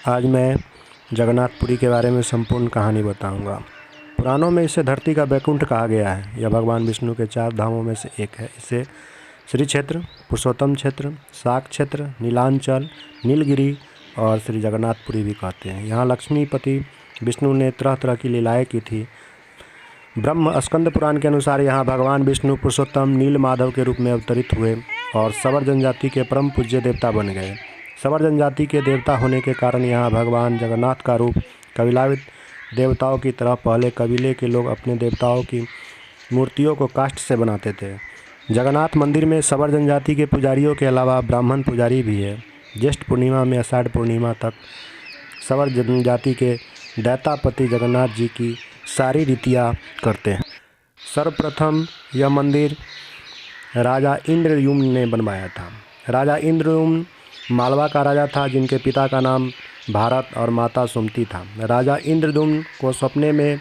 आज मैं जगन्नाथपुरी के बारे में संपूर्ण कहानी बताऊंगा। पुराणों में इसे धरती का वैकुंठ कहा गया है। यह भगवान विष्णु के 4 धामों में से एक है। इसे श्री क्षेत्र, पुरुषोत्तम क्षेत्र, शाक क्षेत्र, नीलांचल, नीलगिरी और श्री जगन्नाथपुरी भी कहते हैं। यहाँ लक्ष्मीपति विष्णु ने तरह तरह की लीलाएँ की थी। ब्रह्म स्कंद पुराण के अनुसार यहाँ भगवान विष्णु पुरुषोत्तम नील माधव के रूप में अवतरित हुए और सवर जनजाति के परम पूज्य देवता बन गए। सवर जनजाति के देवता होने के कारण यहाँ भगवान जगन्नाथ का रूप कबीलाविद देवताओं की तरह पहले कबीले के लोग अपने देवताओं की मूर्तियों को काष्ठ से बनाते थे। जगन्नाथ मंदिर में सवर जनजाति के पुजारियों के अलावा ब्राह्मण पुजारी भी है। ज्येष्ठ पूर्णिमा में आषाढ़ पूर्णिमा तक सवर जनजाति के दैतापति जगन्नाथ जी की सारी रीतियाँ करते हैं। सर्वप्रथम यह मंदिर राजा इंद्रद्युम्न ने बनवाया था। राजा इंद्रद्युम्न मालवा का राजा था, जिनके पिता का नाम भारत और माता सुमति था। राजा इंद्रद्युम्न को सपने में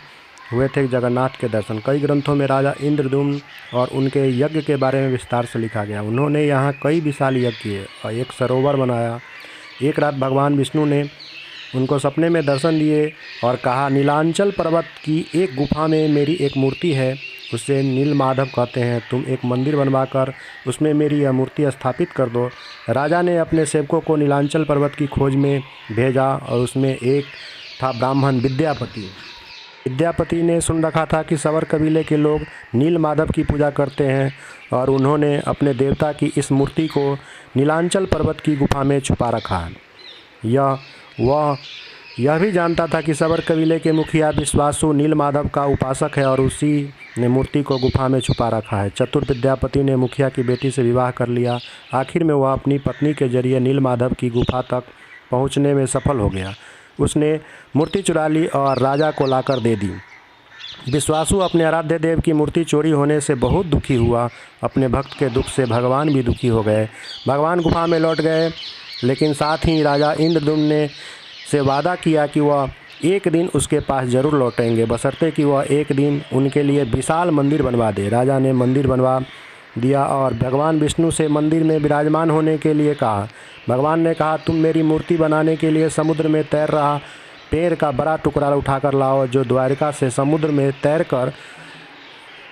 हुए थे जगन्नाथ के दर्शन। कई ग्रंथों में राजा इंद्रद्युम्न और उनके यज्ञ के बारे में विस्तार से लिखा गया। उन्होंने यहाँ कई विशाल यज्ञ किए और एक सरोवर बनाया। एक रात भगवान विष्णु ने उनको सपने में दर्शन दिए और कहा, नीलांचल पर्वत की एक गुफा में मेरी एक मूर्ति है, उसे नील माधव कहते हैं। तुम एक मंदिर बनवाकर उसमें मेरी यह मूर्ति स्थापित कर दो। राजा ने अपने सेवकों को नीलांचल पर्वत की खोज में भेजा और उसमें एक था ब्राह्मण विद्यापति। विद्यापति ने सुन रखा था कि सवर कबीले के लोग नील माधव की पूजा करते हैं और उन्होंने अपने देवता की इस मूर्ति को नीलांचल पर्वत की गुफा में छुपा रखा है। वह यह भी जानता था कि सवर कबीले के मुखिया विश्वासु नील माधव का उपासक है और उसी ने मूर्ति को गुफा में छुपा रखा है। चतुर विद्यापति ने मुखिया की बेटी से विवाह कर लिया। आखिर में वह अपनी पत्नी के जरिए नील माधव की गुफा तक पहुंचने में सफल हो गया। उसने मूर्ति चुरा ली और राजा को लाकर दे दी। विश्वासु अपने आराध्य देव की मूर्ति चोरी होने से बहुत दुखी हुआ। अपने भक्त के दुख से भगवान भी दुखी हो गए। भगवान गुफा में लौट गए, लेकिन साथ ही राजा इंद्रद्युम्न ने से वादा किया कि वह एक दिन उसके पास जरूर लौटेंगे, बशर्ते कि वह एक दिन उनके लिए विशाल मंदिर बनवा दे। राजा ने मंदिर बनवा दिया और भगवान विष्णु से मंदिर में विराजमान होने के लिए कहा। भगवान ने कहा, तुम मेरी मूर्ति बनाने के लिए समुद्र में तैर रहा पेड़ का बड़ा टुकड़ा उठाकर लाओ, जो द्वारिका से समुद्र में तैरकर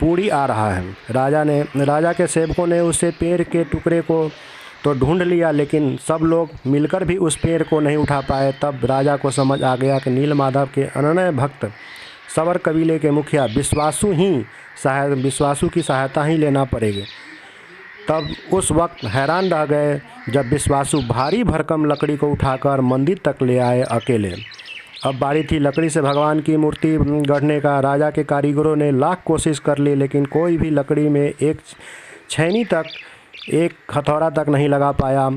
पूरी आ रहा है। राजा के सेवकों ने उसे पेड़ के टुकड़े को तो ढूंढ लिया, लेकिन सब लोग मिलकर भी उस पेड़ को नहीं उठा पाए। तब राजा को समझ आ गया कि नील माधव के अनन्य भक्त सवर कबीले के मुखिया विश्वासु की सहायता ही लेना पड़ेगी। तब उस वक्त हैरान रह गए जब विश्वासु भारी भरकम लकड़ी को उठाकर मंदिर तक ले आए अकेले। अब बारी थी लकड़ी से भगवान की मूर्ति गढ़ने का। राजा के कारीगरों ने लाख कोशिश कर ली, लेकिन कोई भी लकड़ी में एक छैनी तक, एक हथौड़ा तक नहीं लगा पाया।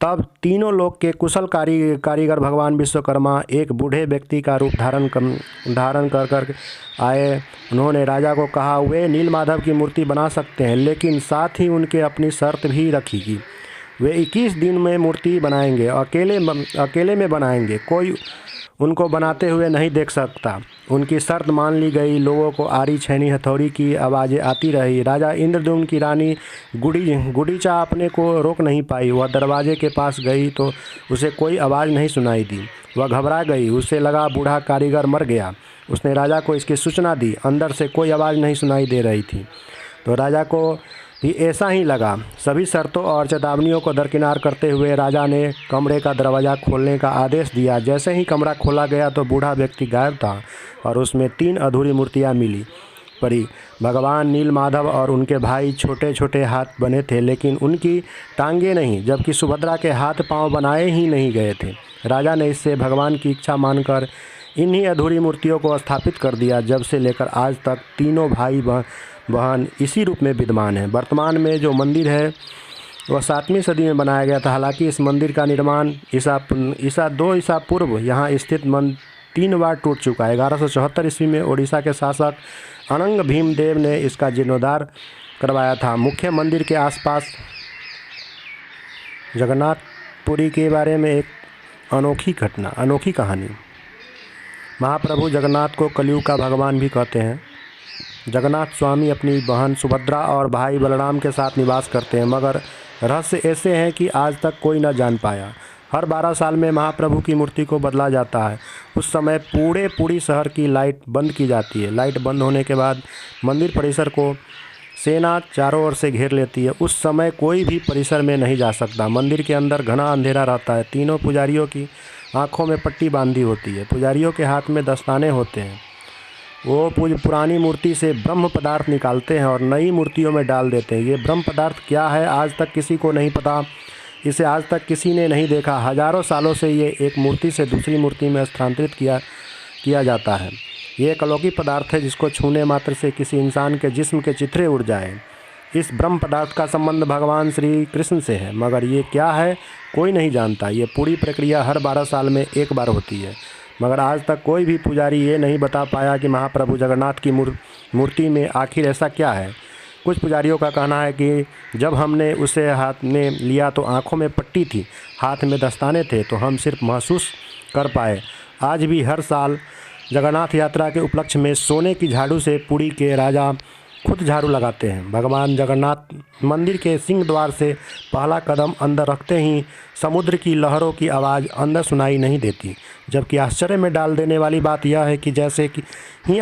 तब तीनों लोग के कुशल कारीगर भगवान विश्वकर्मा एक बूढ़े व्यक्ति का रूप धारण कर आए। उन्होंने राजा को कहा, वे नील माधव की मूर्ति बना सकते हैं, लेकिन साथ ही उनके अपनी शर्त भी रखी कि वे 21 दिन में मूर्ति बनाएंगे, अकेले में बनाएंगे, कोई उनको बनाते हुए नहीं देख सकता। उनकी शर्त मान ली गई। लोगों को आरी छैनी हथौड़ी की आवाज़ें आती रही। राजा इंद्रद्युम्न की रानी गुडीचा अपने को रोक नहीं पाई। वह दरवाजे के पास गई तो उसे कोई आवाज़ नहीं सुनाई दी। वह घबरा गई। उसे लगा बूढ़ा कारीगर मर गया। उसने राजा को इसकी सूचना दी। अंदर से कोई आवाज़ नहीं सुनाई दे रही थी, तो राजा को भी ऐसा ही लगा। सभी शर्तों और चेतावनियों को दरकिनार करते हुए राजा ने कमरे का दरवाज़ा खोलने का आदेश दिया। जैसे ही कमरा खोला गया तो बूढ़ा व्यक्ति गायब था और उसमें 3 अधूरी मूर्तियां मिली पड़ी। भगवान नील माधव और उनके भाई छोटे छोटे हाथ बने थे, लेकिन उनकी टांगें नहीं, जबकि सुभद्रा के हाथ पांव बनाए ही नहीं गए थे। राजा ने इससे भगवान की इच्छा मानकर इन्हीं अधूरी मूर्तियों को स्थापित कर दिया। जब से लेकर आज तक तीनों भाई बहन इसी रूप में विद्यमान है। वर्तमान में जो मंदिर है वह 7वीं सदी में बनाया गया था। हालांकि इस मंदिर का निर्माण ईसा पूर्व यहाँ स्थित 3 बार टूट चुका है। 1174 ईस्वी में ओडिशा के शासक अनंग भीमदेव ने इसका जीर्णोद्धार करवाया था। मुख्य मंदिर के आसपास जगन्नाथपुरी के बारे में एक अनोखी कहानी। महाप्रभु जगन्नाथ को कलयुग का भगवान भी कहते हैं। जगन्नाथ स्वामी अपनी बहन सुभद्रा और भाई बलराम के साथ निवास करते हैं, मगर रहस्य ऐसे हैं कि आज तक कोई न जान पाया। हर 12 साल में महाप्रभु की मूर्ति को बदला जाता है। उस समय पूरे पुरी शहर की लाइट बंद की जाती है। लाइट बंद होने के बाद मंदिर परिसर को सेना चारों ओर से घेर लेती है। उस समय कोई भी परिसर में नहीं जा सकता। मंदिर के अंदर घना अंधेरा रहता है। तीनों पुजारियों की आंखों में पट्टी बांधी होती है। पुजारियों के हाथ में दस्ताने होते हैं। वो पुरानी मूर्ति से ब्रह्म पदार्थ निकालते हैं और नई मूर्तियों में डाल देते हैं। ये ब्रह्म पदार्थ क्या है आज तक किसी को नहीं पता। इसे आज तक किसी ने नहीं देखा। हजारों सालों से ये एक मूर्ति से दूसरी मूर्ति में स्थानांतरित किया जाता है। ये एक अलौकिक पदार्थ है जिसको छूने मात्र से किसी इंसान के जिस्म के चित्रे उड़ जाएं। इस ब्रह्म पदार्थ का संबंध भगवान श्री कृष्ण से है, मगर ये क्या है कोई नहीं जानता। ये पूरी प्रक्रिया हर 12 साल में एक बार होती है, मगर आज तक कोई भी पुजारी ये नहीं बता पाया कि महाप्रभु जगन्नाथ की मूर्ति में आखिर ऐसा क्या है। कुछ पुजारियों का कहना है कि जब हमने उसे हाथ में लिया तो आंखों में पट्टी थी, हाथ में दस्ताने थे, तो हम सिर्फ महसूस कर पाए। आज भी हर साल जगन्नाथ यात्रा के उपलक्ष्य में सोने की झाड़ू से पुरी के राजा खुद झाड़ू लगाते हैं। भगवान जगन्नाथ मंदिर के सिंह द्वार से पहला कदम अंदर रखते ही समुद्र की लहरों की आवाज़ अंदर सुनाई नहीं देती। जबकि आश्चर्य में डाल देने वाली बात यह है कि जैसे कि ही